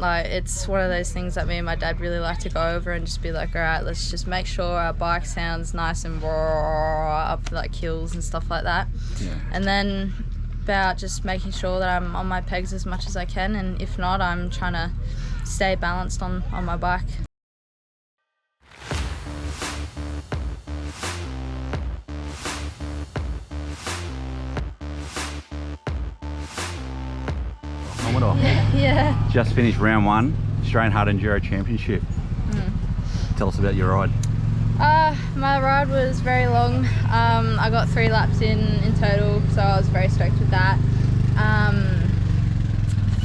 Like, it's one of those things that me and my dad really like to go over and just be like, all right, let's just make sure our bike sounds nice and raw up like hills and stuff like that. Yeah. And then about just making sure that I'm on my pegs as much as I can, and if not, I'm trying to stay balanced on my bike. Yeah. Just finished round 1, Australian Hard Enduro Championship. Tell us about your ride. My ride was very long. I got 3 laps in total, so I was very stoked with that.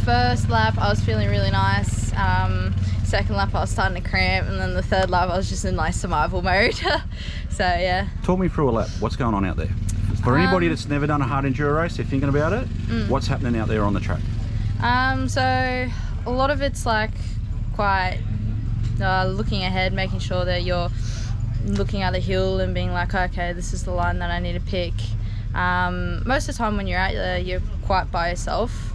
First lap I was feeling really nice. Second lap I was starting to cramp, and then the third lap I was just in like survival mode. So yeah. Talk me through a lap. What's going on out there? For anybody that's never done a hard enduro race, they're thinking about it, what's happening out there on the track? So a lot of it's like quite looking ahead, making sure that you're looking at the hill and being like, okay, this is the line that I need to pick. Most of the time when you're out there, you're quite by yourself,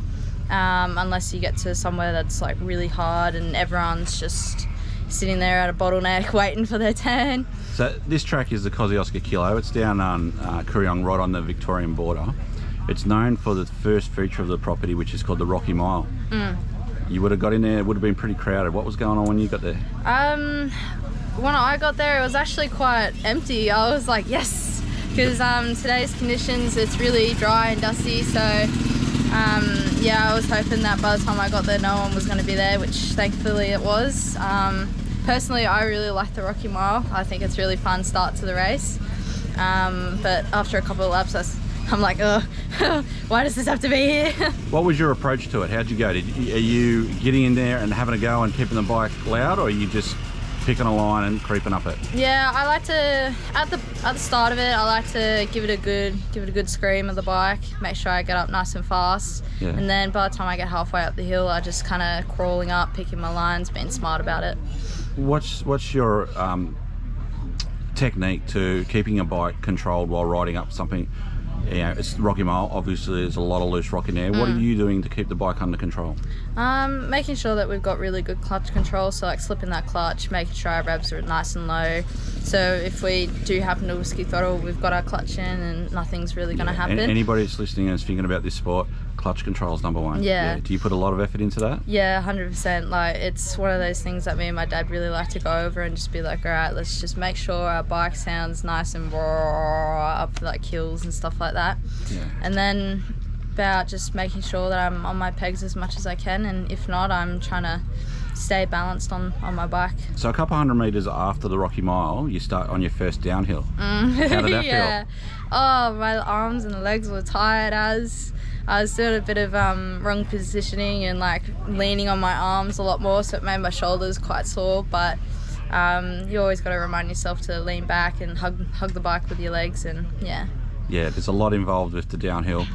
unless you get to somewhere that's like really hard and everyone's just sitting there at a bottleneck waiting for their turn. So this track is the Kosciuszko Killer. It's down on Kooryong, right on the Victorian border. It's known for the first feature of the property, which is called the Rocky Mile. You would have got in there, it would have been pretty crowded. What was going on when you got there? When I got there, it was actually quite empty. I was like, yes, because today's conditions, it's really dry and dusty. So yeah, I was hoping that by the time I got there, no one was going to be there, which thankfully it was. Personally, I really like the Rocky Mile. I think it's a really fun start to the race. But after a couple of laps, I'm like, oh, why does this have to be here? What was your approach to it? How'd you go? Are you getting in there and having a go and keeping the bike loud, or are you just picking a line and creeping up it? Yeah, I like to at the start of it, I like to give it a good scream of the bike, make sure I get up nice and fast. Yeah. And then by the time I get halfway up the hill, I just kind of crawling up, picking my lines, being smart about it. What's your technique to keeping a bike controlled while riding up something? You know, it's Rocky Mile, obviously there's a lot of loose rock in there. What are you doing to keep the bike under control? Making sure that we've got really good clutch control, so like slipping that clutch, making sure our revs are nice and low. So if we do happen to whiskey throttle, we've got our clutch in and nothing's really going to happen. Anybody that's listening and is thinking about this sport, clutch control is number 1. Yeah. Do you put a lot of effort into that? Yeah, 100%. Like, it's one of those things that me and my dad really like to go over and just be like, all right, let's just make sure our bike sounds nice and raw up like hills and stuff like that. Yeah. And then about just making sure that I'm on my pegs as much as I can, and if not, I'm trying to stay balanced on my bike. So a couple hundred meters after the Rocky Mile, you start on your first downhill. How did that feel? Oh, my arms and legs were tired as I was doing a bit of wrong positioning and like leaning on my arms a lot more, so it made my shoulders quite sore. But you always got to remind yourself to lean back and hug the bike with your legs, and yeah, there's a lot involved with the downhill,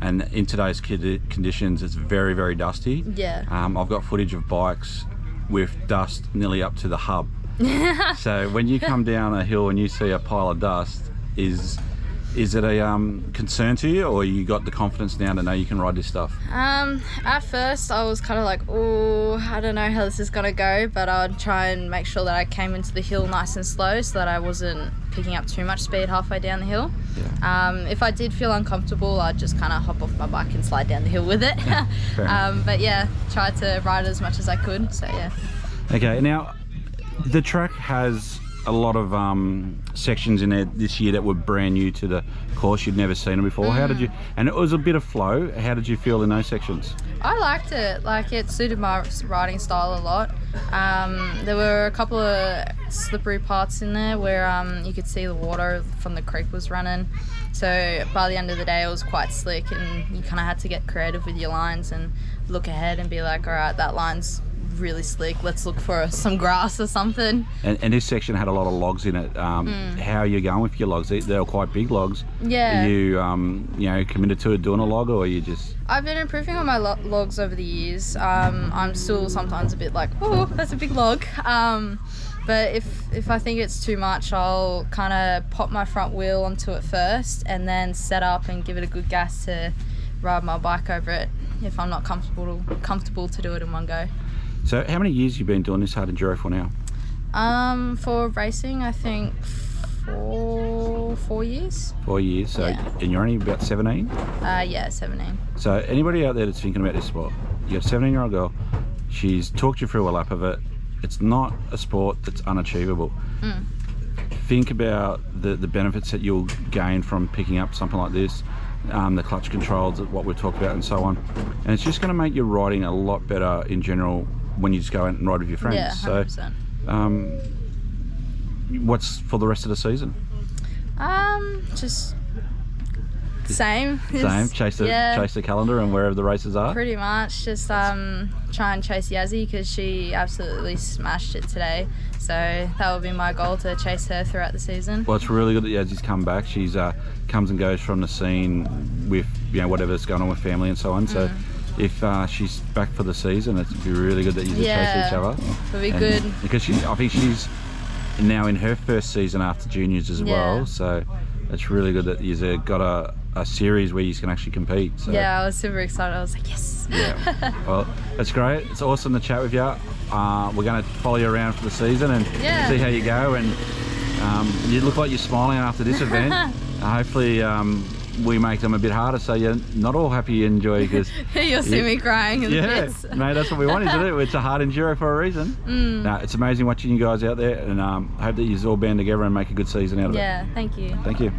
and in today's conditions it's very, very dusty. I've got footage of bikes with dust nearly up to the hub. So when you come down a hill and you see a pile of dust, is it a concern to you, or you got the confidence now to know you can ride this stuff? At first I was kind of like, oh, I don't know how this is gonna go, but I would try and make sure that I came into the hill nice and slow so that I wasn't picking up too much speed halfway down the hill. If I did feel uncomfortable, I'd just kind of hop off my bike and slide down the hill with it. But yeah, tried to ride as much as I could, so yeah. Okay, now the track has a lot of sections in there this year that were brand new to the course. You'd never seen them before. How did you, and it was a bit of flow, how did you feel in those sections? I liked it. Like, it suited my riding style a lot. There were a couple of slippery parts in there where you could see the water from the creek was running, so by the end of the day it was quite slick, and you kind of had to get creative with your lines and look ahead and be like, all right, that line's really slick, let's look for some grass or something. And this section had a lot of logs in it. How are you going with your logs? They're quite big logs. Yeah. Are you you know, committed to doing a log, or are you just... I've been improving on my logs over the years. I'm still sometimes a bit like, oh, that's a big log. But if I think it's too much, I'll kind of pop my front wheel onto it first and then set up and give it a good gas to ride my bike over it if I'm not comfortable to do it in one go. So how many years have you been doing this hard enduro for now? For racing, I think 4 years. 4 years. So and you're only about 17? Yeah, 17. So anybody out there that's thinking about this sport, you got a 17-year-old girl, she's talked you through a lap of it. It's not a sport that's unachievable. Think about the benefits that you'll gain from picking up something like this, the clutch controls, what we've talked about and so on. And it's just going to make your riding a lot better in general when you just go out and ride with your friends. Yeah, 100%. So what's for the rest of the season? Just same. Chase the calendar and wherever the races are. Pretty much, just try and chase Yazzie because she absolutely smashed it today. So that would be my goal, to chase her throughout the season. Well, it's really good that Yazzie's come back. She's comes and goes from the scene with whatever's going on with family and so on. So if she's back for the season, it'd be really good that you chase each other. It'd be good because I think she's now in her first season after juniors as well. So it's really good that you've got a series where you can actually compete. So. Yeah, I was super excited. I was like, yes. Yeah. Well, that's great. It's awesome to chat with you. We're going to follow you around for the season and see how you go. And you look like you're smiling after this event. Hopefully we make them a bit harder so you're not all happy and enjoy, because you'll see me crying in the pits. Mate, that's what we want, isn't it? It's a hard enduro for a reason. No, it's amazing watching you guys out there, and I hope that you all band together and make a good season out of it. Yeah, thank you. Thank you.